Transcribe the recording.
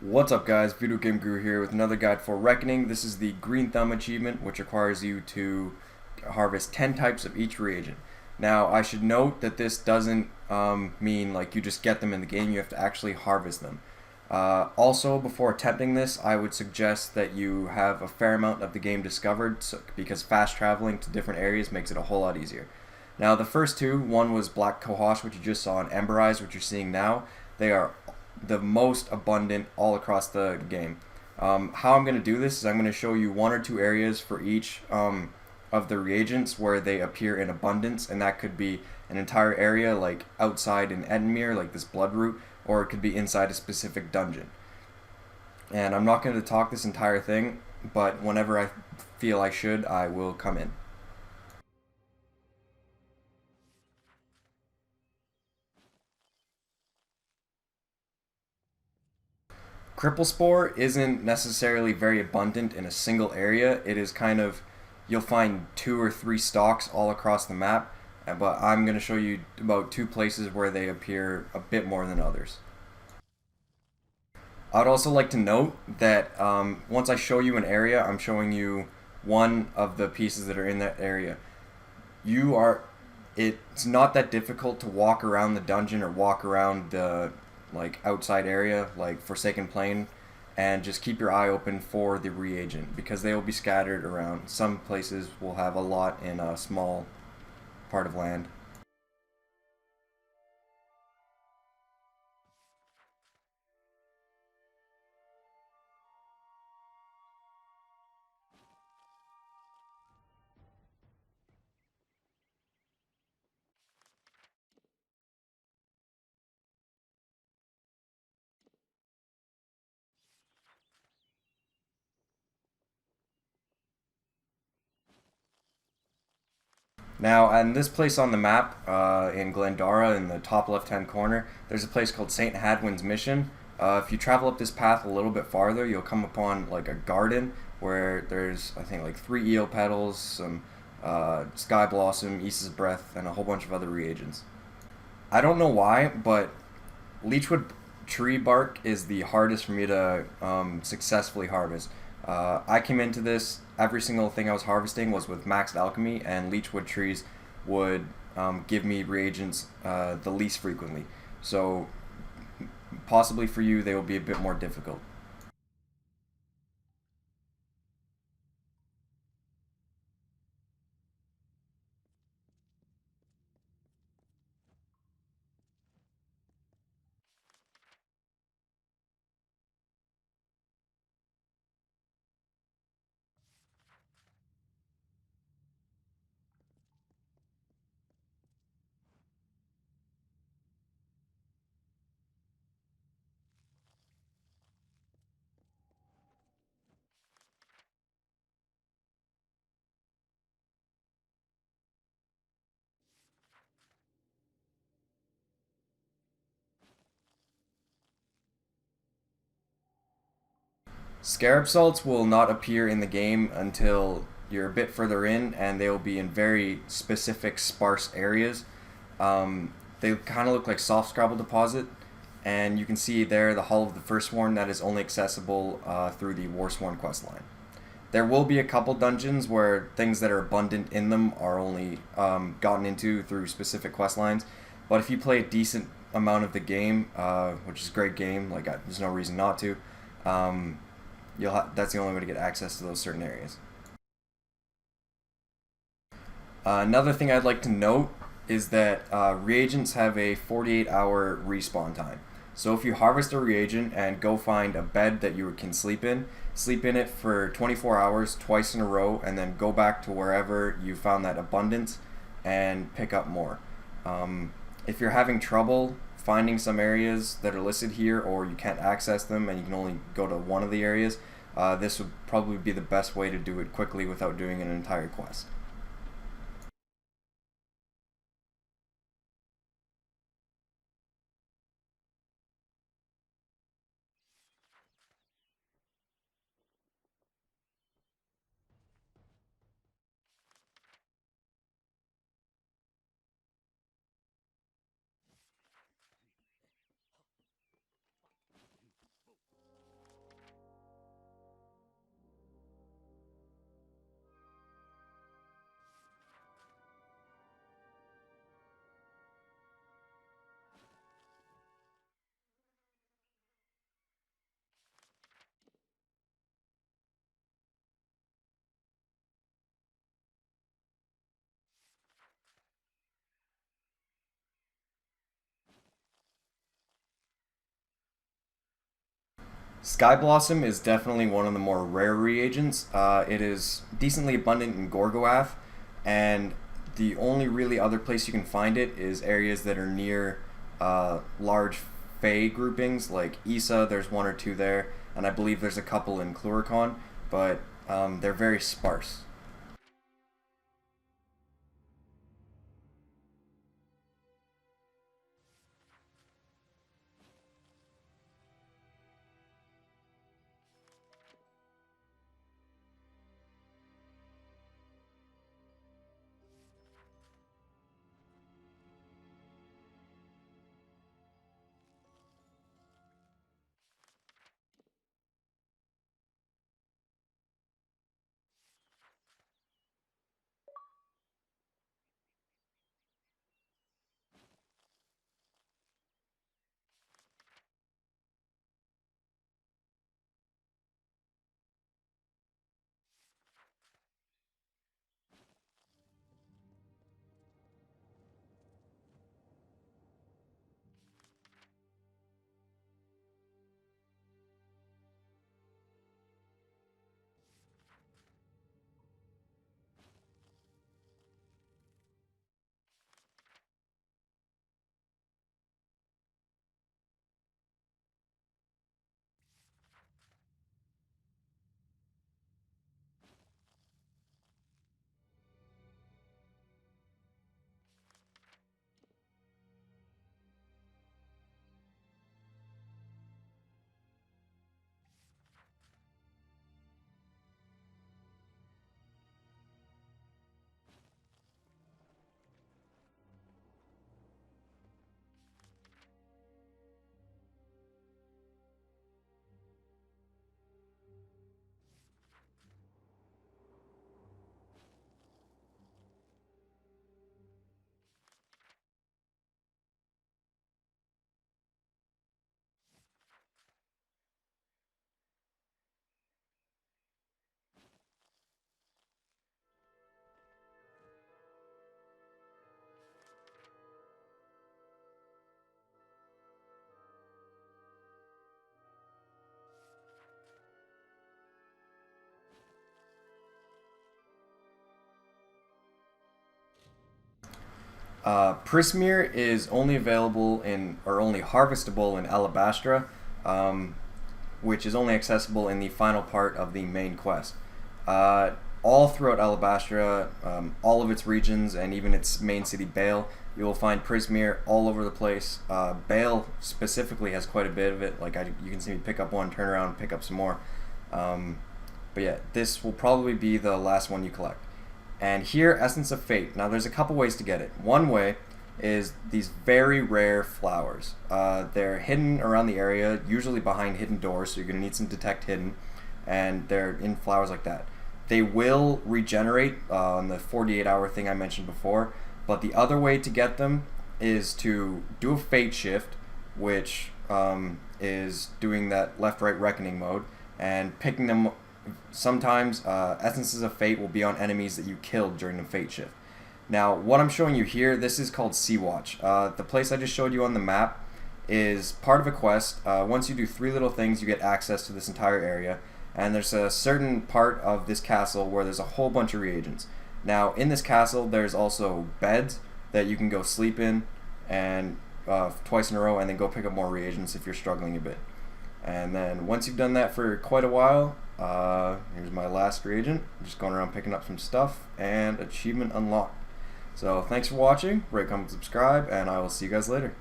What's up guys, Video Game Guru here with another guide for Reckoning. This is the Green Thumb achievement, which requires you to harvest 10 types of each reagent. Now I should note that this doesn't mean like you just get them in the game, you have to actually harvest them. Also, before attempting this, I would suggest that you have a fair amount of the game discovered, because fast traveling to different areas makes it a whole lot easier. Now the first two, one was Black KoA, which you just saw, and Emberize, which you're seeing now. They are the most abundant all across the game. How I'm going to do this is I'm going to show you one or two areas for each of the reagents where they appear in abundance, and that could be an entire area like outside in Edmir, like this Bloodroot, or it could be inside a specific dungeon. And I'm not going to talk this entire thing, but whenever I feel I should, I will come in. Cripple Spore isn't necessarily very abundant in a single area. It is kind of, you'll find 2 or 3 stalks all across the map, but I'm going to show you about 2 places where they appear a bit more than others. I'd also like to note that once I show you an area, I'm showing you one of the pieces that are in that area. It's not that difficult to walk around the dungeon or walk around the outside area like Forsaken Plain, and just keep your eye open for the reagent because they will be scattered around. Some places will have a lot in a small part of land. Now, in this place on the map, in Glendara, in the top left-hand corner, there's a place called St. Hadwin's Mission. If you travel up this path a little bit farther, you'll come upon like a garden where there's, I think, like 3 eel petals, some sky blossom, Issa's breath, and a whole bunch of other reagents. I don't know why, but Leechwood tree bark is the hardest for me to successfully harvest. I came into this, every single thing I was harvesting was with maxed alchemy, and leechwood trees would give me reagents the least frequently. So possibly for you, they will be a bit more difficult. Scarab salts will not appear in the game until you're a bit further in, and they will be in very specific, sparse areas. They kind of look like soft Scrabble deposit, and you can see there the Hall of the Firstborn that is only accessible through the Warsworn quest line. There will be a couple dungeons where things that are abundant in them are only gotten into through specific quest lines, but if you play a decent amount of the game, which is a great game, there's no reason not to, um, that's the only way to get access to those certain areas. Another thing I'd like to note is that reagents have a 48-hour respawn time. So if you harvest a reagent and go find a bed that you can sleep in it for 24 hours twice in a row, and then go back to wherever you found that abundance and pick up more. If you're having trouble finding some areas that are listed here, or you can't access them and you can only go to one of the areas, this would probably be the best way to do it quickly without doing an entire quest. Sky Blossom is definitely one of the more rare reagents. It is decently abundant in Gorgoath, and the only really other place you can find it is areas that are near large Fey groupings, like Issa, there's one or two there, and I believe there's a couple in Cluricon, but they're very sparse. Prismeer is only available in, or only harvestable in Alabastra, which is only accessible in the final part of the main quest. All throughout Alabastra, all of its regions, and even its main city, Bale, you will find Prismeer all over the place. Bale specifically has quite a bit of it. Like you can see me pick up one, turn around, pick up some more. But yeah, this will probably be the last one you collect. And here, Essence of Fate. Now, there's a couple ways to get it. One way is these very rare flowers. They're hidden around the area, usually behind hidden doors, so you're going to need some Detect Hidden, and they're in flowers like that. They will regenerate on the 48-hour thing I mentioned before, but the other way to get them is to do a Fate Shift, which is doing that left-right reckoning mode, and picking them. Sometimes Essences of Fate will be on enemies that you killed during the Fate Shift. Now, what I'm showing you here, this is called Sea Watch. The place I just showed you on the map is part of a quest. Once you do 3 little things, you get access to this entire area. And there's a certain part of this castle where there's a whole bunch of reagents. Now, in this castle, there's also beds that you can go sleep in and twice in a row, and then go pick up more reagents if you're struggling a bit. And then once you've done that for quite a while, here's my last reagent. I'm just going around picking up some stuff, and achievement unlocked. So thanks for watching. Rate, comment, subscribe, and I will see you guys later.